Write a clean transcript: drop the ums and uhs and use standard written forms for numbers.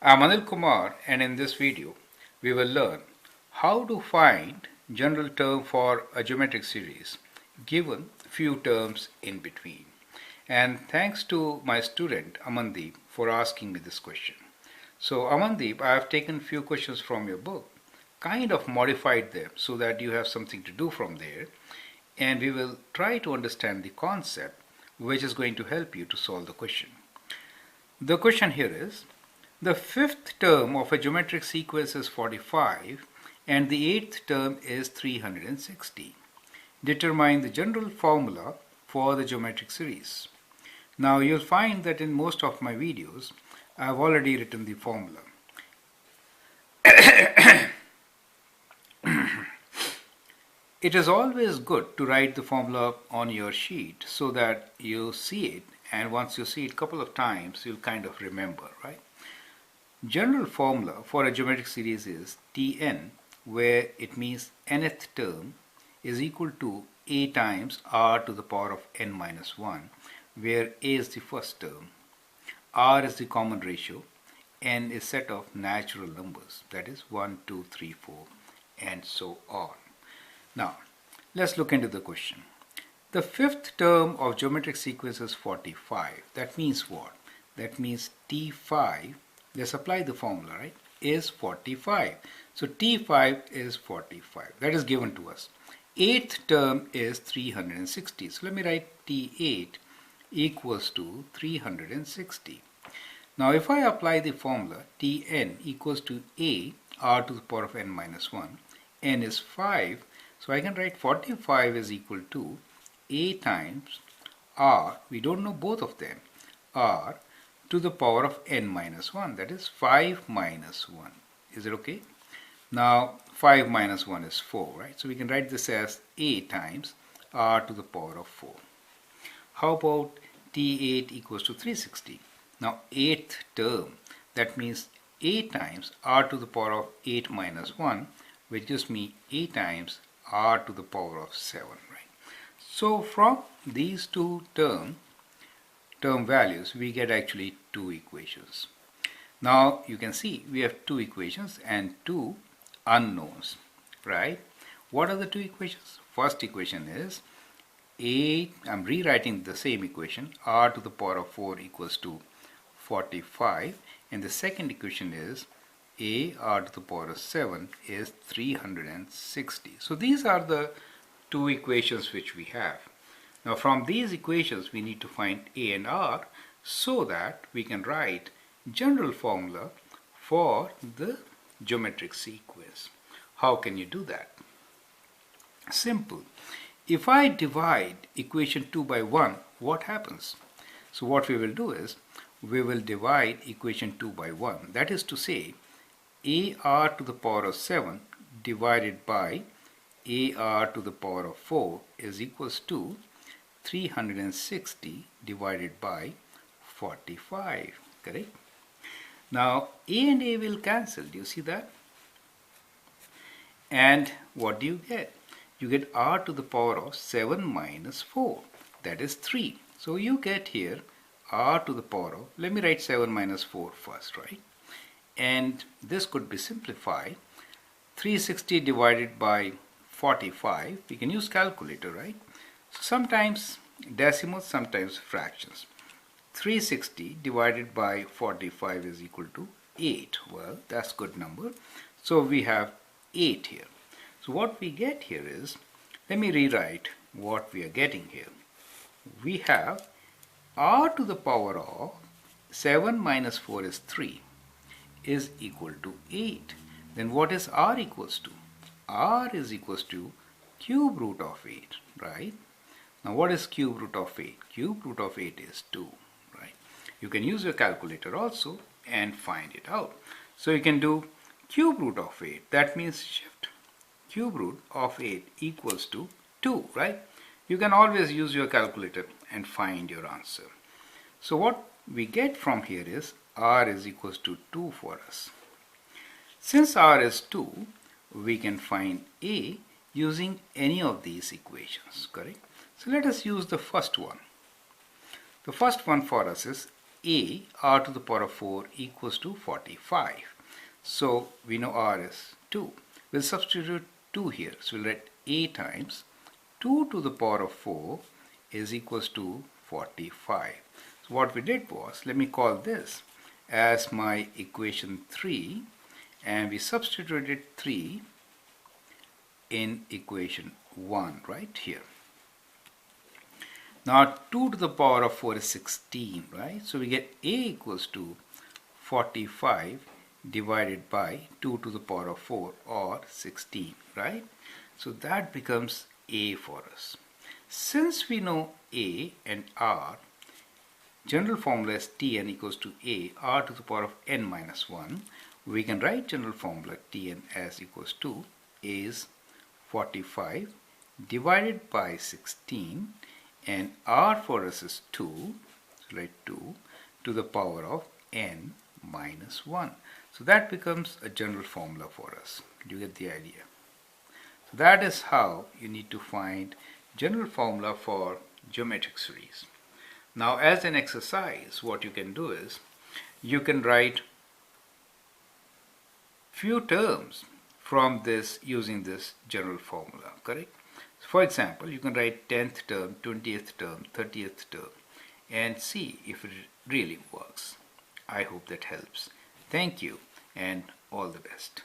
I'm Anil Kumar, and in this video we will learn how to find general term for a geometric series given few terms in between. And thanks to my student Amandeep for asking me this question. So Amandeep, I have taken few questions from your book, kind of modified them so that you have something to do from there, and we will try to understand the concept which is going to help you to solve the question. The question here is, the fifth term of a geometric sequence is 45 and the eighth term is 360. Determine the general formula for the geometric series. Now you'll find that in most of my videos I've already written the formula. It is always good to write the formula on your sheet so that you see it, and once you see it a couple of times you'll kind of remember, right? General formula for a geometric series is Tn, where it means nth term is equal to a times r to the power of n minus 1, where a is the first term, r is the common ratio, n is set of natural numbers, that is 1, 2, 3, 4, and so on. Now, let's look into the question. The fifth term of geometric sequence is 45. That means what? That means T5, let's apply the formula, right, is 45. So T5 is 45. That is given to us. Eighth term is 360. So let me write T8 equals to 360. Now if I apply the formula, Tn equals to a r to the power of n minus 1, n is 5, so I can write 45 is equal to a times r, we don't know both of them, r to the power of n minus 1, that is 5 minus 1. Is it okay? Now 5 minus 1 is 4, right? So we can write this as a times r to the power of 4. How about T8 equals to 360? Now 8th term, that means a times r to the power of 8 minus 1, which gives me a times r to the power of 7, right? So from these two term values, we get actually two equations. Now you can see we have two equations and two unknowns, right? What are the two equations? First equation is I'm rewriting the same equation, r to the power of 4 equals to 45, and the second equation is a r to the power of 7 is 360. So these are the two equations which we have. Now from these equations we need to find a and r so that we can write general formula for the geometric sequence. How can you do that? Simple. If I divide equation 2 by 1, what happens? So what we will do is we will divide equation 2 by 1. That is to say, ar to the power of 7 divided by ar to the power of 4 is equals to 360 divided by 45, correct? Now a and a will cancel, do you see that? And what do you get? You get r to the power of 7 minus 4, that is 3. So you get here r to the power of, let me write 7 minus 4 first, right? And this could be simplified. 360 divided by 45, we can use calculator, right? So sometimes decimals, sometimes fractions. 360 divided by 45 is equal to 8. Well, that's good number. So we have 8 here. So what we get here is, let me rewrite what we are getting here. We have r to the power of 7 minus 4 is 3 is equal to 8. Then what is r equals to? R is equals to cube root of 8, right? Now what is cube root of 8? Cube root of 8 is 2, right? You can use your calculator also and find it out. So you can do cube root of 8. That means shift cube root of 8 equals to 2, right? You can always use your calculator and find your answer. So what we get from here is r is equals to 2 for us. Since r is 2, we can find a using any of these equations, correct? So let us use the first one. The first one for us is a, r to the power of 4 equals to 45. So we know r is 2. We'll substitute 2 here. So we'll write a times 2 to the power of 4 is equals to 45. So what we did was, let me call this as my equation 3, and we substituted 3 in equation 1 right here. Now 2 to the power of 4 is 16, right? So we get a equals to 45 divided by 2 to the power of 4, or 16, right? So that becomes a for us. Since we know a and r, general formula is Tn equals to a r to the power of n minus 1. We can write general formula Tn as equals to a is 45 divided by 16, and r for us is 2, so write 2 to the power of n minus 1. So that becomes a general formula for us. Do you get the idea? So that is how you need to find general formula for geometric series. Now as an exercise, what you can do is, you can write few terms from this using this general formula, correct? So for example, you can write 10th term, 20th term, 30th term, and see if it really works. I hope that helps. Thank you and all the best.